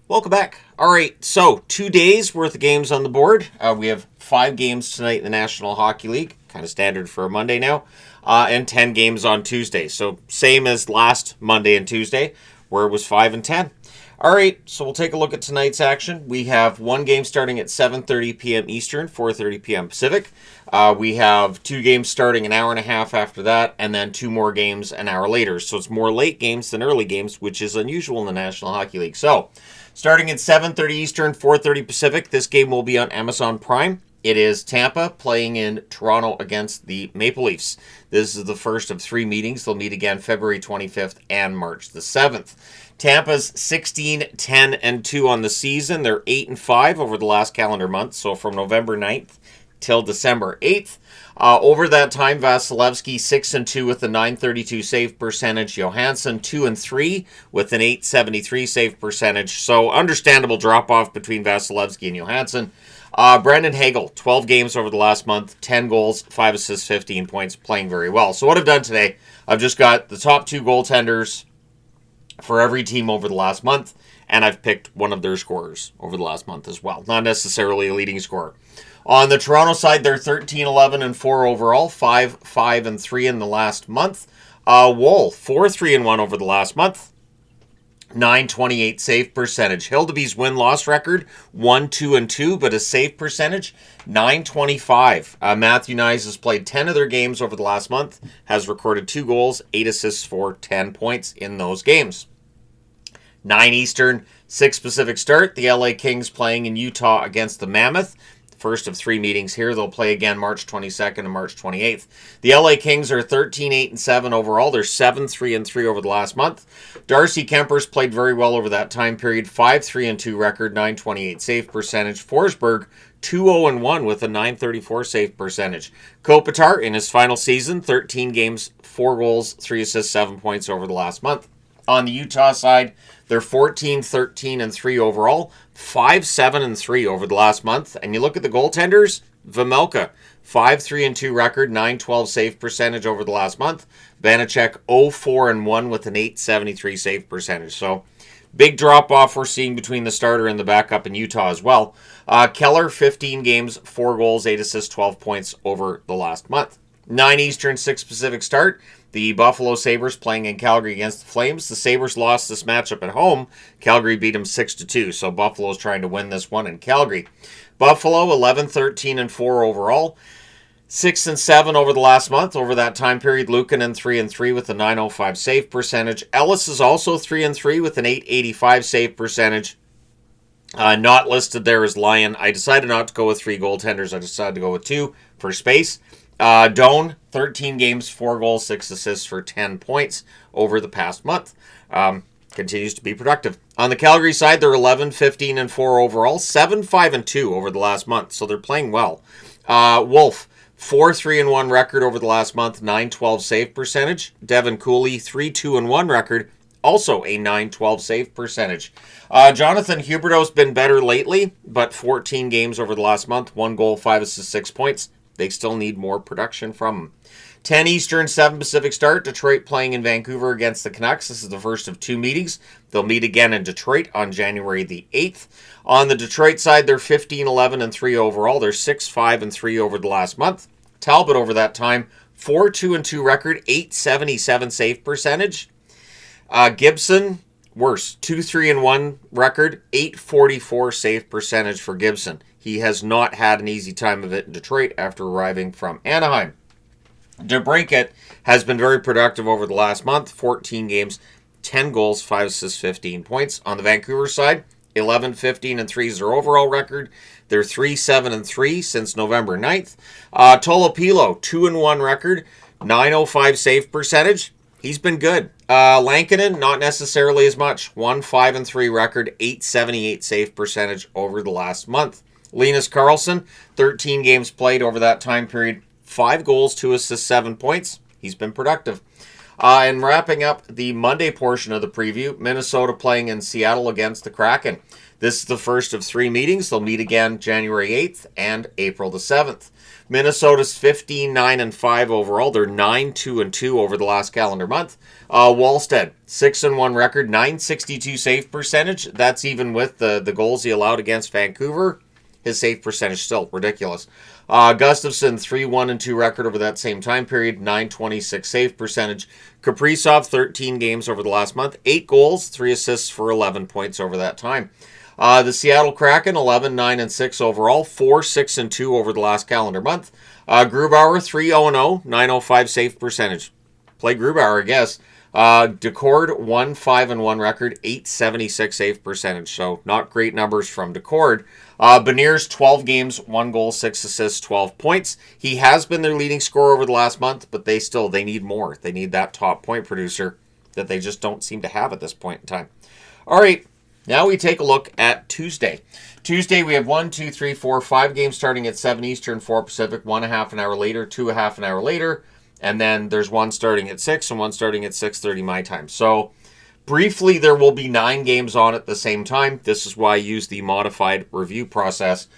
Welcome back. All right, so 2 days worth of games on the board. We have 5 games tonight in the National Hockey League, kind of standard for a Monday now, and 10 games on Tuesday. So same as last Monday and Tuesday, where it was 5 and 10. All right, so we'll take a look at tonight's action. We have one game starting at 7:30 p.m. Eastern, 4:30 p.m. Pacific. We have 2 games starting an hour and a half after that, and then 2 more games an hour later. So it's more late games than early games, which is unusual in the National Hockey League. So starting at 7:30 Eastern, 4:30 Pacific, this game will be on Amazon Prime. It is Tampa playing in Toronto against the Maple Leafs. This is the first of 3 meetings. They'll meet again February 25th and March the 7th. Tampa's 16-10-2 on the season. They're 8-5 over the last calendar month, so from November 9th till December 8th. Over that time, Vasilevsky 6-2 with a .932 save percentage. Johansson 2-3 with an .873 save percentage. So understandable drop-off between Vasilevsky and Johansson. Brandon Hagel, 12 games over the last month, 10 goals, 5 assists, 15 points, playing very well. So what I've done today, I've just got the top 2 goaltenders for every team over the last month, and I've picked one of their scorers over the last month as well. Not necessarily a leading scorer. On the Toronto side, they're 13-11-4 overall, 5-5-3 in the last month. Woll, 4-3-1 over the last month, .928 save percentage. Hildeby's win-loss record, 1-2-2, but his save percentage, .925. Matthew Nyes has played 10 of their games over the last month, has recorded 2 goals, 8 assists for 10 points in those games. 9 Eastern, 6 Pacific start. The LA Kings playing in Utah against the Mammoth. First of 3 meetings here. They'll play again March 22nd and March 28th. The LA Kings are 13-8-7 overall. They're 7-3-3 over the last month. Darcy Kemper's played very well over that time period. 5-3-2 record, .928 save percentage. Forsberg 2-0-1 with a .934 save percentage. Kopitar in his final season, 13 games, 4 goals, 3 assists, 7 points over the last month. On the Utah side, they're 14-13-3 overall, 5-7-3 over the last month. And you look at the goaltenders, Vejmelka, 5-3-2 record, .912 save percentage over the last month. Vanacek, 0-4-1 with an .873 save percentage. So big drop-off we're seeing between the starter and the backup in Utah as well. Keller, 15 games, 4 goals, 8 assists, 12 points over the last month. 9 Eastern, 6 Pacific start. The Buffalo Sabres playing in Calgary against the Flames. The Sabres lost this matchup at home. Calgary beat them 6-2, so Buffalo's trying to win this one in Calgary. Buffalo, 11-13-4 overall. 6-7 over the last month. Over that time period, Luukkonen 3-3 with a .905 save percentage. Ellis is also 3-3 with an .885 save percentage. Not listed there as Lyon. I decided not to go with 3 goaltenders. I decided to go with 2 for space. Doan, 13 games, 4 goals, 6 assists for 10 points over the past month. Continues to be productive. On the Calgary side, they're 11-15-4 overall, 7-5-2 over the last month, so they're playing well. Wolf, 4-3-1 record over the last month, .912 save percentage. Devin Cooley, 3-2-1 record, also a .912 save percentage. Jonathan Huberdeau's been better lately, but 14 games over the last month, 1 goal, 5 assists, 6 points. They still need more production from him. 10 Eastern, 7 Pacific start. Detroit playing in Vancouver against the Canucks. This is the first of 2 meetings. They'll meet again in Detroit on January the 8th. On the Detroit side, they're 15-11-3 overall. They're 6-5-3 over the last month. Talbot over that time, 4-2-2 record, .877 save percentage. Gibson, worse, 2-3-1 record, .844 save percentage for Gibson. He has not had an easy time of it in Detroit after arriving from Anaheim. DeBrincat has been very productive over the last month. 14 games, 10 goals, 5 assists, 15 points. On the Vancouver side, 11-15-3 is their overall record. They're 3-7-3 since November 9th. Tolopilo, 2-1 record, .905 save percentage. He's been good. Lankinen, not necessarily as much. 1-5-3 record, .878 save percentage over the last month. Linus Karlsson, 13 games played over that time period, 5 goals, 2 assists, 7 points. He's been productive. And wrapping up the Monday portion of the preview, Minnesota playing in Seattle against the Kraken. This is the first of 3 meetings. They'll meet again January 8th and April the 7th. Minnesota's 15-9-5 overall. They're 9-2-2 over the last calendar month. Wallstead, 6-1 record, 962 save percentage. That's even with the goals he allowed against Vancouver. His save percentage still ridiculous. Gustafsson, 3-1-2 record over that same time period, 926 save percentage. Kaprizov, 13 games over the last month, 8 goals, 3 assists for 11 points over that time. The Seattle Kraken, 11-9-6 overall, 4-6-2 over the last calendar month. Grubauer, 3-0-0, 905 save percentage. Play Grubauer, I guess. Decord, 1-5-1 record, 876 save percentage. So not great numbers from Decord. Beniers, 12 games, 1 goal, 6 assists, 12 points. He has been their leading scorer over the last month, but they need more. They need that top point producer that they just don't seem to have at this point in time. All right. Now we take a look at Tuesday. Tuesday, we have 5 games starting at 7 Eastern, 4 Pacific, 1 a half an hour later, 2 a half an hour later, and then there's one starting at 6 and one starting at 6:30 my time. So briefly, there will be 9 games on at the same time. This is why I use the modified review process.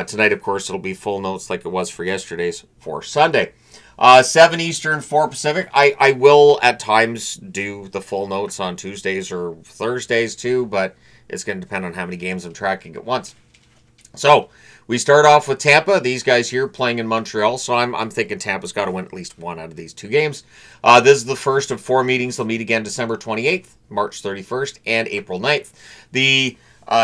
Tonight, of course, it'll be full notes like it was for yesterday's for Sunday. 7 Eastern, 4 Pacific. I will at times do the full notes on Tuesdays or Thursdays too, but it's going to depend on how many games I'm tracking at once. So we start off with Tampa. These guys here playing in Montreal. So I'm thinking Tampa's got to win at least 1 out of these 2 games. This is the first of 4 meetings. They'll meet again December 28th, March 31st, and April 9th. The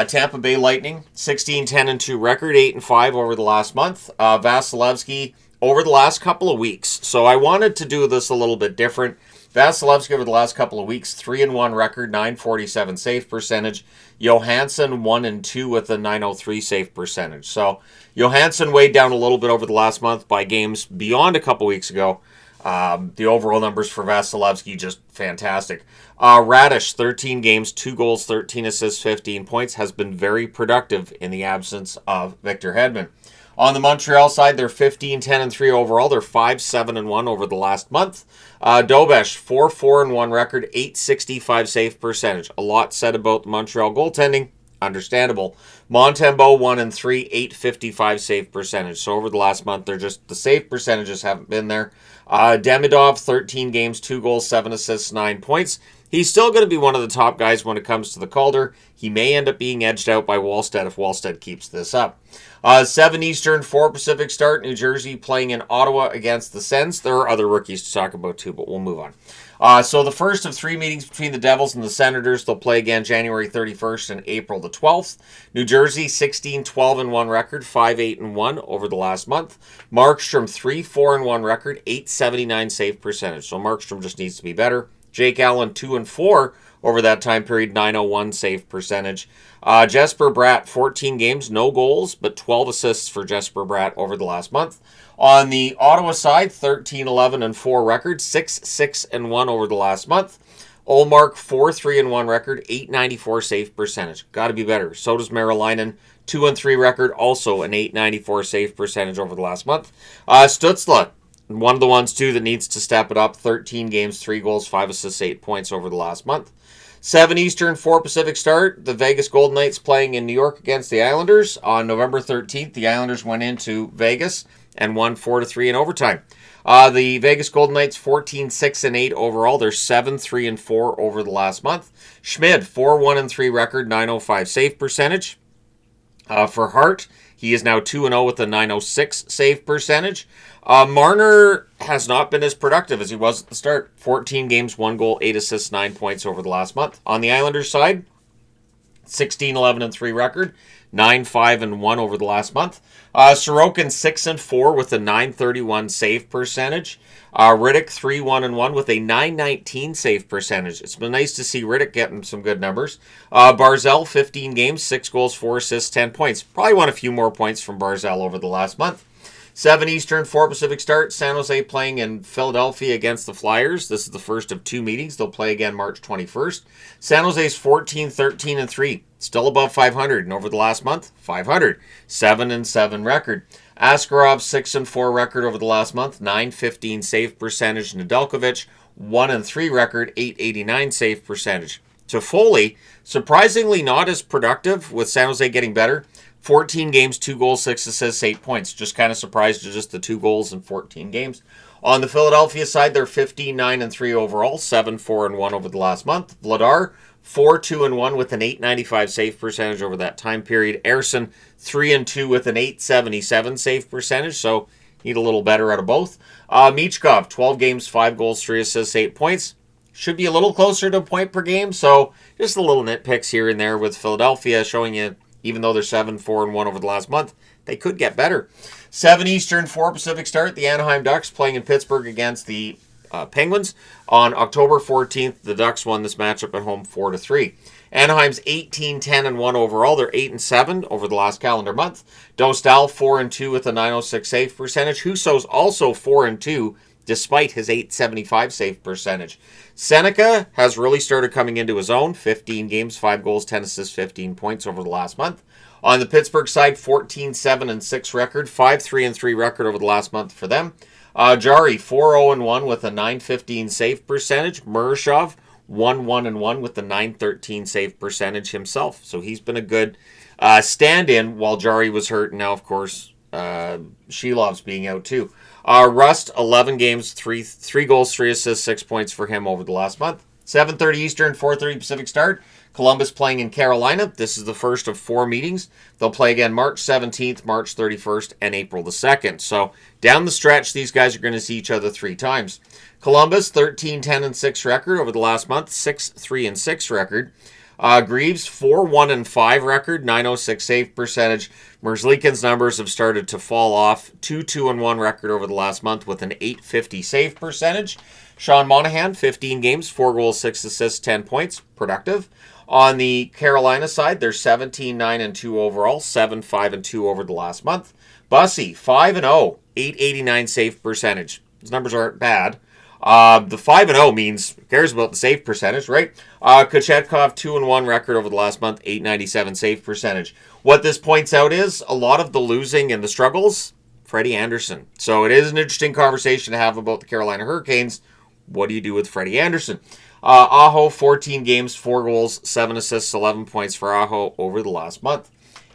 Tampa Bay Lightning, 16-10-2 record, 8-5 over the last month. Vasilevsky over the last couple of weeks. So I wanted to do this a little bit different. Vasilevsky over the last couple of weeks, 3-1 record, 947 save percentage. Johansson 1-2 with a 903 save percentage. So Johansson weighed down a little bit over the last month by games beyond a couple weeks ago. The overall numbers for Vasilevsky just fantastic. Radish, 13 games, 2 goals, 13 assists, 15 points, has been very productive in the absence of Victor Hedman. On the Montreal side, they're 15-10-3 overall. They're 5-7-1 over the last month. Dobesh, 4-4-1 record, 865 save percentage. A lot said about the Montreal goaltending. Understandable. Montembeault, 1-3, 855 save percentage. So over the last month, the save percentages haven't been there. Demidov, 13 games, 2 goals, 7 assists, 9 points. He's still going to be one of the top guys when it comes to the Calder. He may end up being edged out by Wallstedt if Wallstedt keeps this up. 7 Eastern, 4 Pacific start. New Jersey playing in Ottawa against the Sens. There are other rookies to talk about too, but we'll move on. So the first of 3 meetings between the Devils and the Senators. They'll play again January 31st and April the 12th. New Jersey, 16-12-1 record, 5-8-1 over the last month. Markstrom, 3-4-1 record, 879 save percentage. So Markstrom just needs to be better. Jake Allen, 2-4 over that time period, 901 save percentage. Jesper Bratt, 14 games, no goals, but 12 assists for Jesper Bratt over the last month. On the Ottawa side, 13-11-4 record, 6-6-1 over the last month. Ullmark, 4-3-1 record, 894 save percentage. Got to be better. So does Marilainen, 2-3 record, also an 894 save percentage over the last month. Stützle, one of the ones, too, that needs to step it up. 13 games, 3 goals, 5 assists, 8 points over the last month. 7 Eastern, 4 Pacific start. The Vegas Golden Knights playing in New York against the Islanders. On November 13th, the Islanders went into Vegas and won 4-3 in overtime. The Vegas Golden Knights, 14-6-8 overall. They're 7-3-4 over the last month. Schmid, 4-1-3 record, 905 save percentage. For Hart, he is now 2-0 with a 906 save percentage. Marner has not been as productive as he was at the start. 14 games, 1 goal, 8 assists, 9 points over the last month. On the Islanders side, 16-11-3 record, 9-5-1 over the last month. Sorokin, 6-4 with a 931 save percentage. Riddick, 3-1-1 with a 919 save percentage. It's been nice to see Riddick getting some good numbers. Barzal, 15 games, 6 goals, 4 assists, 10 points. Probably want a few more points from Barzal over the last month. 7 Eastern, 4 Pacific start. San Jose playing in Philadelphia against the Flyers. This is the first of 2 meetings. They'll play again March 21st. San Jose's 14-13-3. Still above 500. And over the last month, 500. 7-7 record. Askarov, 6-4 record over the last month. 915 save percentage. Nedeljkovic, 1-3 record, 889 save percentage. Toffoli, surprisingly not as productive, with San Jose getting better. 14 games, 2 goals, 6 assists, 8 points. Just kind of surprised at just the 2 goals in 14 games. On the Philadelphia side, they're 15-9-3 overall, 7-4-1 over the last month. Vladar, 4-2-1 with an 895 save percentage over that time period. Ersson, 3-2 with an 877 save percentage, so need a little better out of both. Michkov, 12 games, 5 goals, 3 assists, 8 points. Should be a little closer to a point per game, so just a little nitpicks here and there with Philadelphia, showing you, even though they're 7-4-1 over the last month, they could get better. 7 Eastern, 4 Pacific start. The Anaheim Ducks playing in Pittsburgh against the Penguins. On October 14th, the Ducks won this matchup at home 4-3. Anaheim's 18-10-1 overall. They're 8-7 over the last calendar month. Dostal 4-2 with a 906 save percentage. Husso's also 4-2 despite his 875 save percentage. Seneca has really started coming into his own. 15 games, 5 goals, 10 assists, 15 points over the last month. On the Pittsburgh side, 14-7-6 record, 5-3-3 record over the last month for them. Jari, 4-0-1 with a 915 save percentage. Murashov, 1-1-1 with the 913 save percentage himself. So he's been a good stand-in while Jari was hurt. And now, of course, Shilov's being out too. Rust, 11 games, 3 goals, 3 assists, 6 points for him over the last month. 7:30 Eastern, 4:30 Pacific start. Columbus playing in Carolina. This is the first of 4 meetings. They'll play again March 17th, March 31st, and April the 2nd. So down the stretch, these guys are going to see each other 3 times. Columbus, 13-10-6 record over the last month, 6-3-6 record. Greaves, 4-1-5 record, 906 save percentage. Merzlikin's numbers have started to fall off. 2-2-1 record over the last month with an 850 save percentage. Sean Monahan, 15 games, 4 goals, 6 assists, 10 points. Productive. On the Carolina side, they're 17-9-2 overall, 7-5-2 over the last month. Bussy, 5-0, 889 save percentage. His numbers aren't bad. The 5-0 means, who cares about the save percentage, right? Kochetkov, 2-1 record over the last month, 897 save percentage. What this points out is a lot of the losing and the struggles, Freddie Anderson. So it is an interesting conversation to have about the Carolina Hurricanes. What do you do with Freddie Anderson? Aho, 14 games, 4 goals, 7 assists, 11 points for Aho over the last month.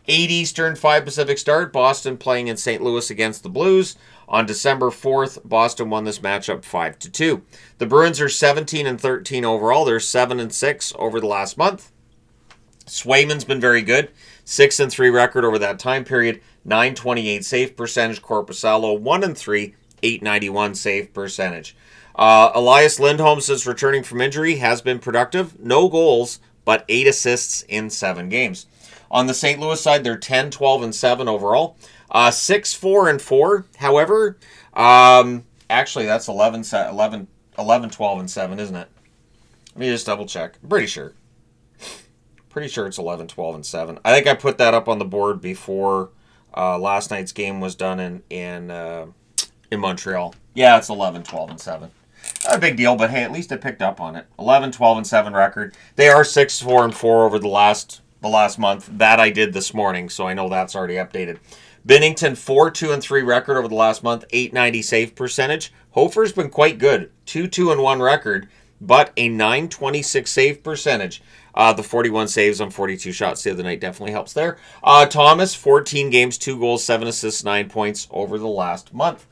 8 Eastern, 5 Pacific start. Boston playing in St. Louis against the Blues. On December 4th, Boston won this matchup 5-2. The Bruins are 17-13 overall. They're 7-6 over the last month. Swayman's been very good. 6-3 record over that time period. 928 save percentage. Korpisalo 1-3, 891 save percentage. Elias Lindholm, since returning from injury, has been productive. No goals, but 8 assists in 7 games. On the St. Louis side, they're 10-12-7 overall. 6-4-4. However, actually, that's 11-12-7, isn't it? Let me just double check. I'm pretty sure. Pretty sure it's 11-12-7. I think I put that up on the board before last night's game was done in Montreal. Yeah, it's 11-12-7. Not a big deal, but hey, at least I picked up on it. 11-12-7 record. They are 6-4-4 over the last month. That I did this morning, so I know that's already updated. Binnington, 4-2-3 record over the last month, 890 save percentage. Hofer's been quite good, 2-2-1 record, but a 926 save percentage. The 41 saves on 42 shots the other night definitely helps there. Thomas, 14 games, 2 goals, 7 assists, 9 points over the last month.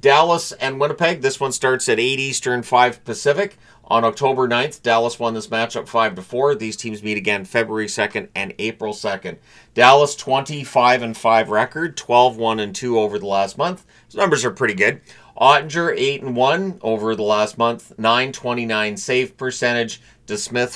Dallas and Winnipeg, this one starts at 8 Eastern, 5 Pacific. On October 9th, Dallas won this matchup 5-4. These teams meet again February 2nd and April 2nd. Dallas 25-5 record, 12-1-2 over the last month. Those numbers are pretty good. Ottinger 8-1 over the last month, 929 save percentage. DeSmith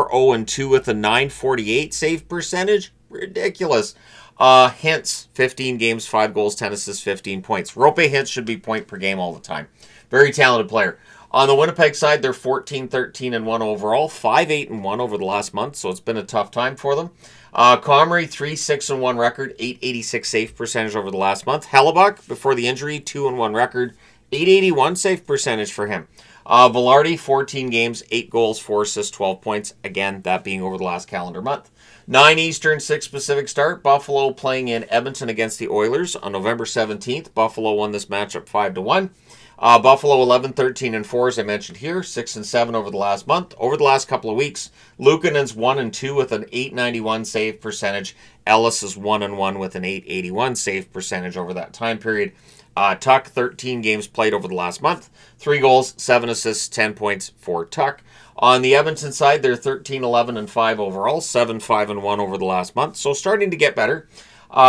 4-0-2 with a 948 save percentage. Ridiculous. Hintz, 15 games, 5 goals, 10 assists, 15 points. Rope Hintz should be point per game all the time. Very talented player. On the Winnipeg side, they're 14-13-1 overall, 5-8-1 over the last month, so it's been a tough time for them. Comrie, 3-6-1 record, 886 save percentage over the last month. Hellebuck, before the injury, 2-1 record, 881 save percentage for him. Velarde, 14 games, 8 goals, 4 assists, 12 points. Again, that being over the last calendar month. 9 Eastern, 6 Pacific start. Buffalo playing in Edmonton against the Oilers on November 17th. Buffalo won this matchup 5-1. Buffalo 11, 13, and 4, as I mentioned here, 6 and 7 over the last month. Over the last couple of weeks, Luukkonen's 1 and 2 with an 891 save percentage. Ellis is 1 and 1 with an 881 save percentage over that time period. Tuck, 13 games played over the last month. 3 goals, 7 assists, 10 points for Tuck. On the Edmonton side, they're 13, 11, and 5 overall, 7, 5, and 1 over the last month. So starting to get better.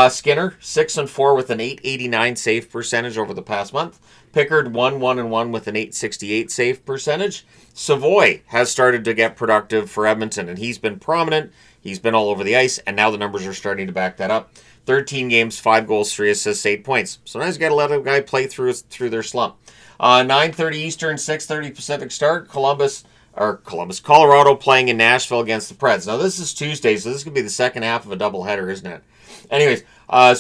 Skinner, 6 and 4 with an 889 save percentage over the past month. Pickard, 1, 1, and 1 with an 868 save percentage. Savoy has started to get productive for Edmonton, and he's been prominent. He's been all over the ice, and now the numbers are starting to back that up. 13 games, 5 goals, 3 assists, 8 points. Sometimes you got to let a guy play through their slump. 9:30 Eastern, 6:30 Pacific start. Colorado playing in Nashville against the Preds. Now, this is Tuesday, so this could be the second half of a doubleheader, isn't it? Anyways,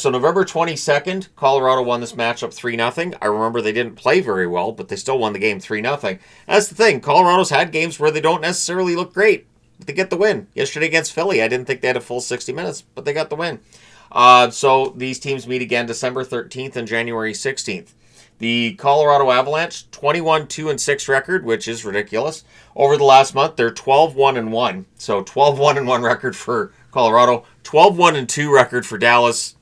so November 22nd, Colorado won this matchup 3-0. I remember they didn't play very well, but they still won the game 3-0. That's the thing. Colorado's had games where they don't necessarily look great, but they get the win. Yesterday against Philly, I didn't think they had a full 60 minutes, but they got the win. So these teams meet again December 13th and January 16th. The Colorado Avalanche, 21-2-6 record, which is ridiculous. Over the last month, they're 12-1-1. So 12-1-1 record for Colorado, 12-1-2 record for Dallas.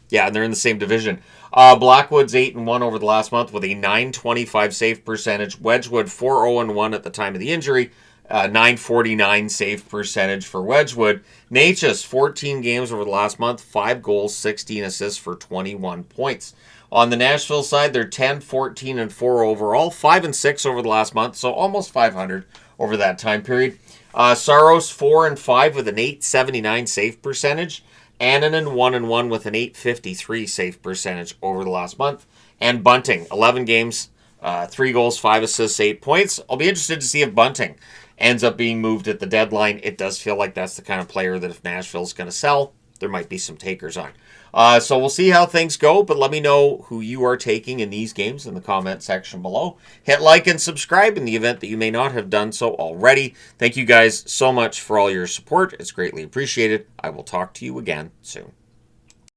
Yeah, and they're in the same division. Blackwood's 8-1 over the last month with a 925 save percentage. Wedgwood 4-0-1 at the time of the injury. 949 save percentage for Wedgwood. Natchez, 14 games over the last month, 5 goals, 16 assists for 21 points. On the Nashville side, they're 10, 14, and 4 overall, 5 and 6 over the last month, so almost 500 over that time period. Saros, 4 and 5 with an 879 save percentage. Annunen, 1 and 1 with an 853 save percentage over the last month. And Bunting, 11 games, 3 goals, 5 assists, 8 points. I'll be interested to see if Bunting ends up being moved at the deadline. It does feel like that's the kind of player that if Nashville's going to sell, there might be some takers on. So we'll see how things go, but let me know who you are taking in these games in the comment section below. Hit like and subscribe in the event that you may not have done so already. Thank you guys so much for all your support. It's greatly appreciated. I will talk to you again soon.